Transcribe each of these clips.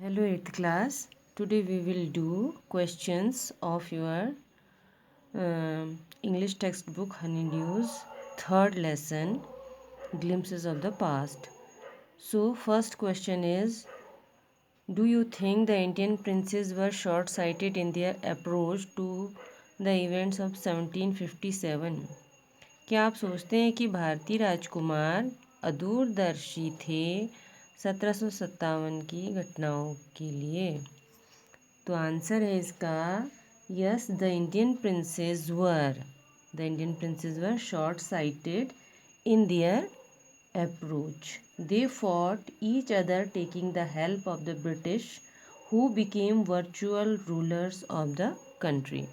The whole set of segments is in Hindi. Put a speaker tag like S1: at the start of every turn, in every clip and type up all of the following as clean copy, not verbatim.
S1: Hello 8th class. Today we will do questions of your English textbook Honeydew's third lesson, Glimpses of the Past. So first question is, do you think the Indian princes were short-sighted in their approach to the events of 1757? क्या आप सोचते हैं कि भारतीय राजकुमार अदूरदर्शी थे 1757 की घटनाओं के लिए? तो आंसर है इसका yes, the Indian princess were short sighted in their approach. They fought each other taking the help of the British, who became virtual rulers of the country.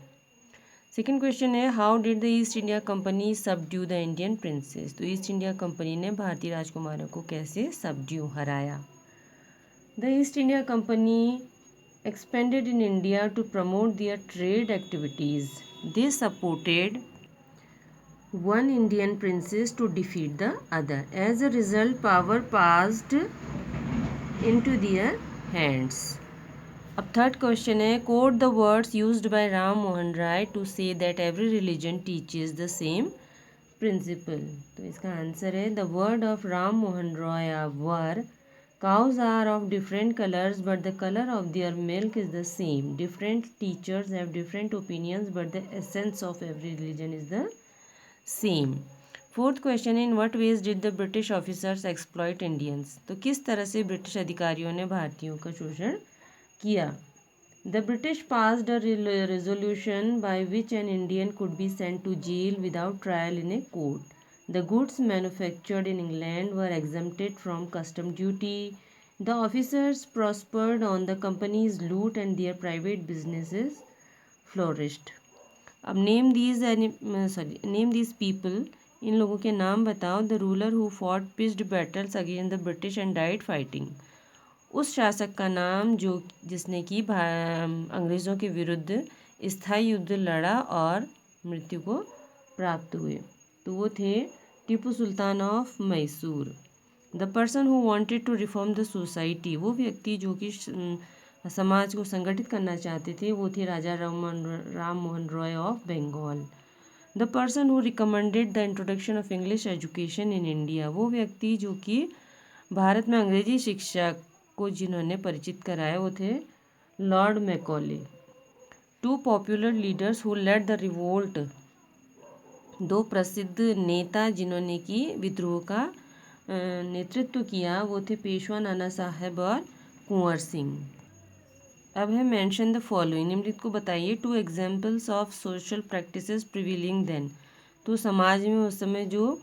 S1: Second question है, how did the East India Company subdue the Indian princes? तो ईस्ट इंडिया कंपनी ने भारतीय राजकुमारों को कैसे सबड्यू हराया? The East India Company expanded in India to promote their trade activities. They supported one Indian princess to defeat the other. As a result, power passed into their hands. अब थर्ड क्वेश्चन है, quote the words used by Ram Mohan Rai to say that every religion teaches the same principle. तो इसका आंसर है, the word of Ram Mohan Roy were cows are of different colors but the color of their milk is the same. Different teachers have different opinions but the essence of every religion is the same. Fourth question, in what ways did the British officers exploit Indians? तो किस तरह से ब्रिटिश अधिकारियों ने भारतीयों का शोषण किया? The British passed a resolution by which an Indian could be sent to jail without trial in a court. The goods manufactured in England were exempted from custom duty. The officers prospered on the company's loot and their private businesses flourished. अब name these people. इन लोगों के नाम बताओ. The ruler who fought pitched battles against the British and died fighting. उस शासक का नाम जिसने कि अंग्रेज़ों के विरुद्ध स्थायी युद्ध लड़ा और मृत्यु को प्राप्त हुए. तो वो थे Tipu Sultan of Mysore. The person who wanted to reform the society, वो व्यक्ति जो कि समाज को संगठित करना चाहते थे, वो थे Raja Ram Mohan Roy of Bengal. The person who recommended the introduction of English education in India, वो व्यक्ति जो कि भारत में अंग्रेजी शिक्षा को जिन्होंने परिचित कराया, वो थे Lord Macaulay. Two popular leaders who led the revolt, दो प्रसिद्ध नेता जिन्होंने कि विद्रोह का नेतृत्व किया, वो थे पेशवा नाना साहब और कुंवर सिंह. अब है मेंशन द फॉलोइंग, निम्नलिखित को बताइए. Two examples of social practices prevailing then. तो समाज में उस समय जो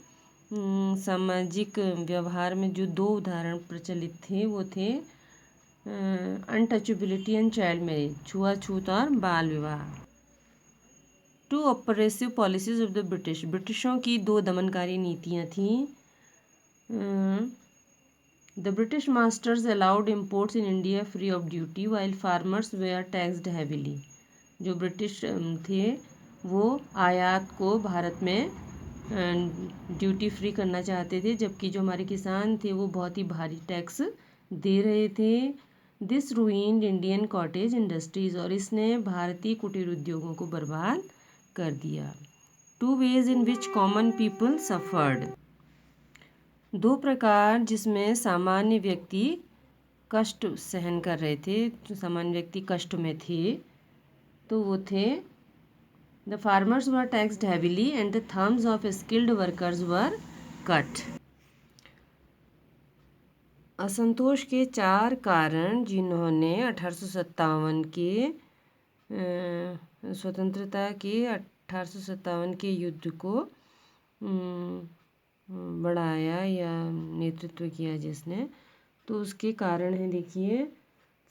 S1: सामाजिक व्यवहार में जो दो उदाहरण प्रचलित थे, वो थे अनटचेबिलिटी एंड चाइल्ड मैरिज, छुआछूत और बाल विवाह. Two oppressive policies of the British, ब्रिटिशों की दो दमनकारी नीतियाँ थीं. The British masters allowed imports in India free of duty while farmers were taxed heavily. जो ब्रिटिश थे वो आयात को भारत में ड्यूटी फ्री करना चाहते थे, जबकि जो हमारे किसान थे वो बहुत ही भारी टैक्स दे रहे थे. This ruined Indian cottage industries, और इसने भारतीय कुटीर उद्योगों को बर्बाद कर दिया. Two ways in which common people suffered, दो प्रकार जिसमें सामान्य व्यक्ति कष्ट सहन कर रहे थे, जो सामान्य व्यक्ति कष्ट में थे, तो वो थे the farmers were taxed heavily and the thumbs of skilled workers were cut. असंतोष के चार कारण जिन्होंने 1857 के स्वतंत्रता के 1857 के युद्ध को बढ़ाया या नेतृत्व किया जिसने, तो उसके कारण हैं, देखिए.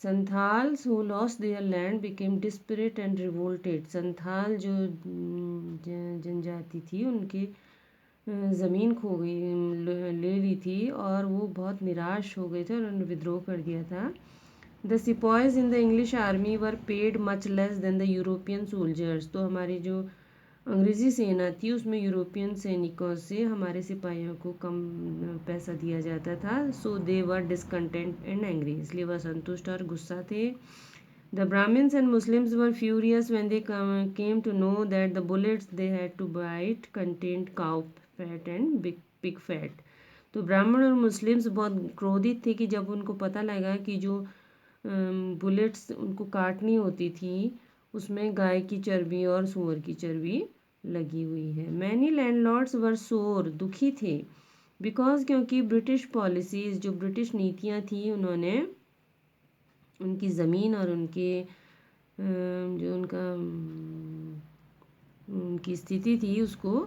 S1: Santhals who lost their land became desperate and revolted. Santhal जो जनजाति थी, उनकी ज़मीन खो गई, ले ली थी, और वो बहुत निराश हो गए थे और उन्होंने विद्रोह कर दिया था. The sepoys in the English army were paid much less than the European soldiers. तो हमारे जो अंग्रेज़ी सेना थी उसमें यूरोपियन सैनिकों से हमारे सिपाहियों को कम पैसा दिया जाता था। So they were discontent and angry, इसलिए वह असंतुष्ट और गुस्सा थे। The Brahmins and Muslims were furious when they came to know that the bullets they had to bite content cow fat and pig fat. तो ब्राह्मण और मुस्लिम्स बहुत क्रोधित थे कि जब उनको पता लगा कि जो बुलेट्स उनको काटनी होती थी उसमें गाय की चर्बी और सूअर की चर्बी लगी हुई है। मैनी लैंडलॉर्ड्स वर सोर, दुखी थे, बिकॉज क्योंकि ब्रिटिश पॉलिसीज़, जो ब्रिटिश नीतियाँ थी, उन्होंने उनकी ज़मीन और उनके जो उनकी स्थिति थी उसको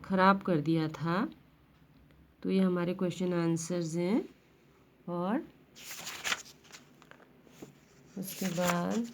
S1: ख़राब कर दिया था। तो ये हमारे क्वेश्चन आंसर्स हैं। और उसके बाद